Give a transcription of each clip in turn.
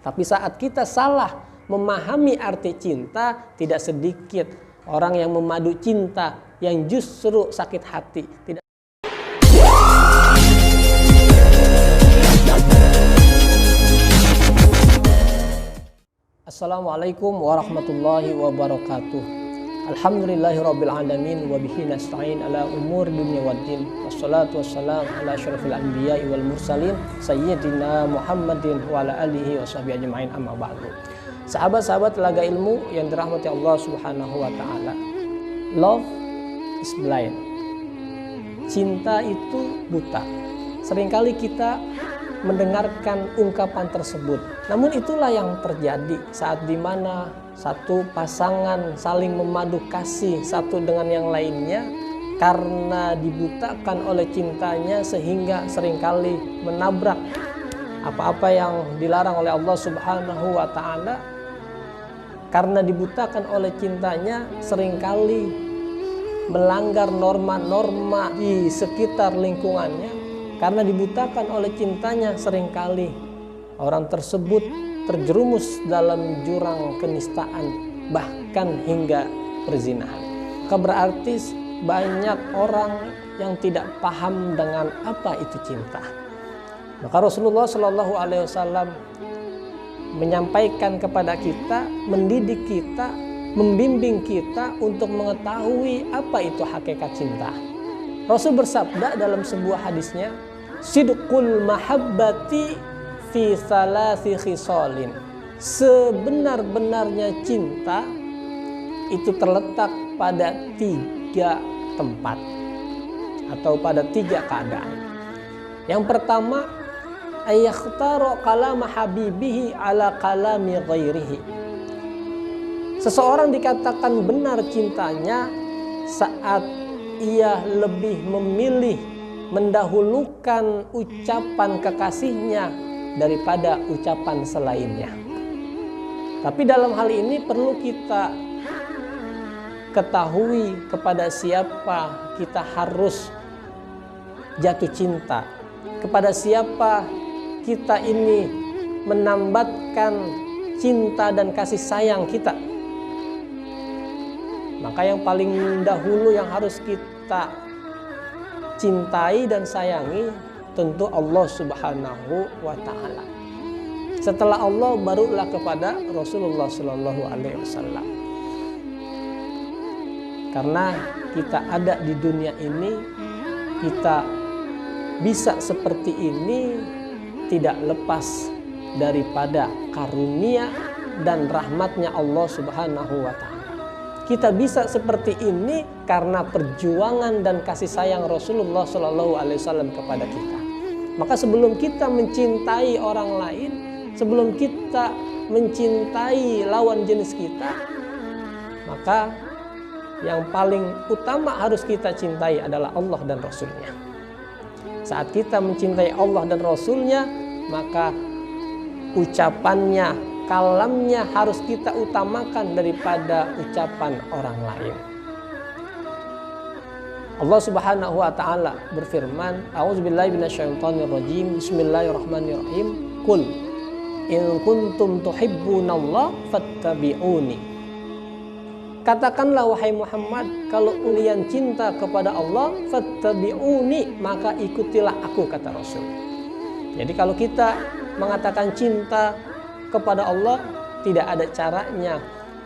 Tapi saat kita salah memahami arti cinta, tidak sedikit orang yang memadu cinta yang justru sakit hati. Assalamualaikum warahmatullahi wabarakatuh. Alhamdulillahirabbil alamin wa bihi nasta'in ala umur dunya waddin. Wassalatu wassalamu ala asyrafil anbiya'i wal mursalin sayyidina Muhammadin wa ala alihi washabihi ajmain, amma ba'du. Sahabat-sahabat Telaga Ilmu yang dirahmati Allah Subhanahu wa taala. Love is blind. Cinta itu buta. Seringkali kita mendengarkan ungkapan tersebut. Namun itulah yang terjadi saat dimana satu pasangan saling memadu kasih satu dengan yang lainnya karena dibutakan oleh cintanya, sehingga seringkali menabrak apa-apa yang dilarang oleh Allah Subhanahu wa taala. Karena dibutakan oleh cintanya, seringkali melanggar norma-norma di sekitar lingkungannya. Karena dibutakan oleh cintanya, seringkali orang tersebut terjerumus dalam jurang kenistaan, bahkan hingga perzinahan. Maka berarti banyak orang yang tidak paham dengan apa itu cinta. Maka Rasulullah Shallallahu Alaihi Wasallam menyampaikan kepada kita, mendidik kita, membimbing kita untuk mengetahui apa itu hakikat cinta. Rasul bersabda dalam sebuah hadisnya, sidqul mahabbati fi salasi khisalin. Sebenar-benarnya cinta itu terletak pada 3 tempat atau pada 3 keadaan. Yang pertama, ayakhtara kalama habibihi ala kalami ghairihi. Seseorang dikatakan benar cintanya saat ia lebih memilih mendahulukan ucapan kekasihnya daripada ucapan selainnya. Tapi dalam hal ini perlu kita ketahui kepada siapa kita harus jatuh cinta, kepada siapa kita ini menambatkan cinta dan kasih sayang kita. Maka yang paling dahulu yang harus kita cintai dan sayangi tentu Allah Subhanahu wa taala. Setelah Allah barulah kepada Rasulullah Shallallahu Alaihi Wasallam. Karena kita ada di dunia ini, kita bisa seperti ini tidak lepas daripada karunia dan rahmatnya Allah Subhanahu wa taala. Kita bisa seperti ini karena perjuangan dan kasih sayang Rasulullah Shallallahu Alaihi Wasallam kepada kita. Maka sebelum kita mencintai orang lain, sebelum kita mencintai lawan jenis kita, maka yang paling utama harus kita cintai adalah Allah dan Rasulnya. Saat kita mencintai Allah dan Rasulnya, maka ucapannya, kalamnya harus kita utamakan daripada ucapan orang lain. Allah Subhanahu wa taala berfirman, a'udzubillahi minasyaitonirrajim, bismillahirrahmanirrahim, qul in kuntum tuhibbunallaha fattabi'uni. Katakanlah wahai Muhammad, kalau kalian cinta kepada Allah, fattabi'uni, maka ikutilah aku, kata Rasul. Jadi kalau kita mengatakan cinta kepada Allah, tidak ada caranya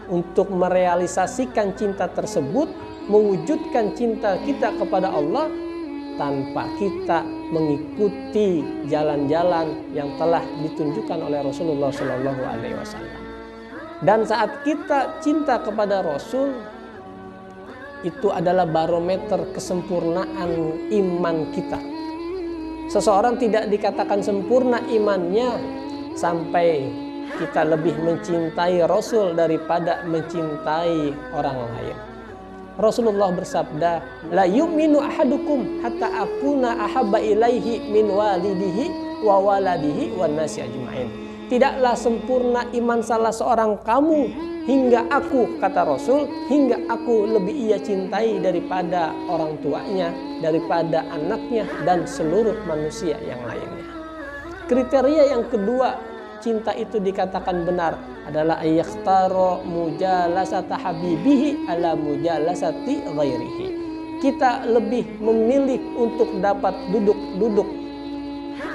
untuk merealisasikan cinta tersebut, mewujudkan cinta kita kepada Allah tanpa kita mengikuti jalan-jalan yang telah ditunjukkan oleh Rasulullah Shallallahu Alaihi Wasallam. Dan saat kita cinta kepada Rasul, itu adalah barometer kesempurnaan iman kita. Seseorang tidak dikatakan sempurna imannya sampai kita lebih mencintai Rasul daripada mencintai orang lain. Rasulullah bersabda, la yu'minu ahadukum hatta akuna ahabba ilaihi min walidihi wa waladihi wan nasi ajmain. Tidaklah sempurna iman salah seorang kamu hingga aku, kata Rasul, hingga aku lebih ia cintai daripada orang tuanya, daripada anaknya dan seluruh manusia yang lainnya. Kriteria yang kedua cinta itu dikatakan benar adalah ayakhtaro mujalasata habibihi ala mujalasati ghairihi. Kita lebih memilih untuk dapat duduk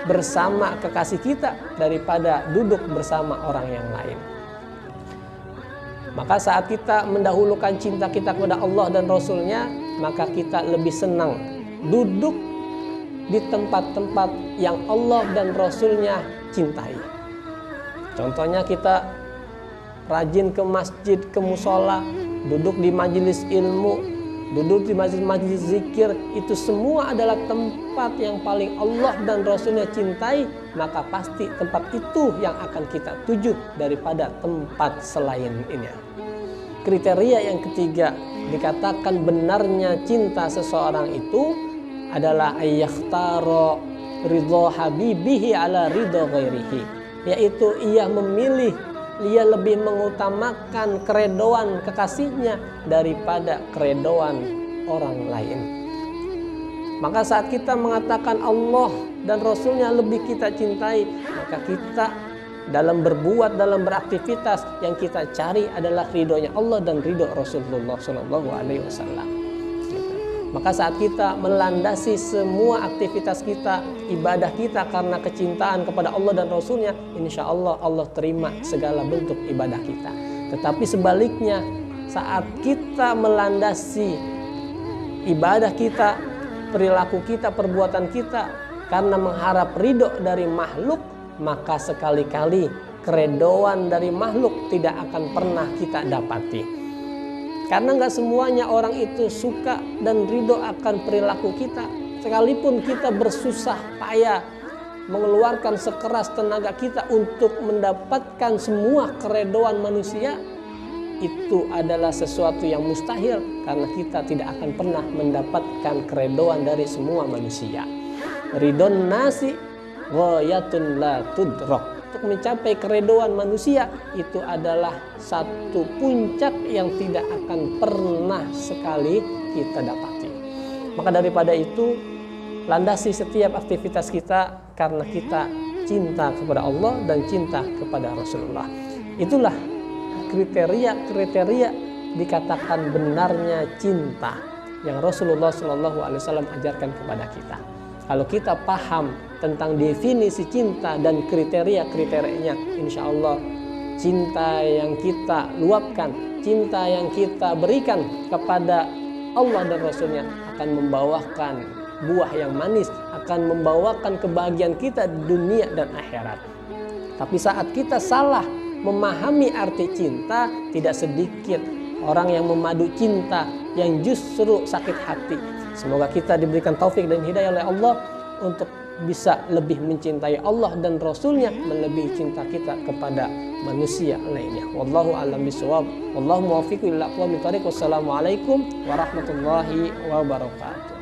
bersama kekasih kita daripada duduk bersama orang yang lain. Maka saat kita mendahulukan cinta kita kepada Allah dan Rasulnya, maka kita lebih senang duduk di tempat-tempat yang Allah dan Rasulnya cintai. Contohnya kita rajin ke masjid, ke musola, duduk di majelis ilmu, duduk di majelis zikir, itu semua adalah tempat yang paling Allah dan Rasulnya cintai, maka pasti tempat itu yang akan kita tuju daripada tempat selain ini. Kriteria yang ketiga dikatakan benarnya cinta seseorang itu adalah ayyakhtaro ridho habibihi ala ridho ghairihi, yaitu ia lebih mengutamakan keredoan kekasihnya daripada keredoan orang lain. Maka saat kita mengatakan Allah dan Rasulnya lebih kita cintai, maka kita dalam berbuat, dalam beraktivitas yang kita cari adalah ridhonya Allah dan ridho Rasulullah SAW. Maka saat kita melandasi semua aktivitas kita, ibadah kita karena kecintaan kepada Allah dan Rasulnya, insya Allah Allah terima segala bentuk ibadah kita. Tetapi sebaliknya, saat kita melandasi ibadah kita, perilaku kita, perbuatan kita karena mengharap ridho dari makhluk, maka sekali-kali keredoan dari makhluk tidak akan pernah kita dapati. Karena nggak semuanya orang itu suka dan ridho akan perilaku kita. Sekalipun kita bersusah payah mengeluarkan sekeras tenaga kita untuk mendapatkan semua keredoan manusia, itu adalah sesuatu yang mustahil karena kita tidak akan pernah mendapatkan keredoan dari semua manusia. Ridon nasi ghayatun la tudrak. Untuk mencapai keredoan manusia itu adalah satu puncak yang tidak akan pernah sekali kita dapati. Maka daripada itu, landasi setiap aktivitas kita karena kita cinta kepada Allah dan cinta kepada Rasulullah. Itulah kriteria dikatakan benarnya cinta yang Rasulullah SAW ajarkan kepada kita. Kalau kita paham tentang definisi cinta dan kriteria-kriterianya, insya Allah cinta yang kita luapkan, cinta yang kita berikan kepada Allah dan Rasulnya akan membawakan buah yang manis, akan membawakan kebahagiaan kita di dunia dan akhirat. Tapi saat kita salah memahami arti cinta, tidak sedikit orang yang memadu cinta yang justru sakit hati. Semoga kita diberikan taufik dan hidayah oleh Allah untuk bisa lebih mencintai Allah dan Rasulnya melebihi cinta kita kepada manusia lainnya. Wallahu a'lam bishawab. Wallahu muwaffiq ila aqwamit thariq. Wassalamualaikum warahmatullahi wabarakatuh.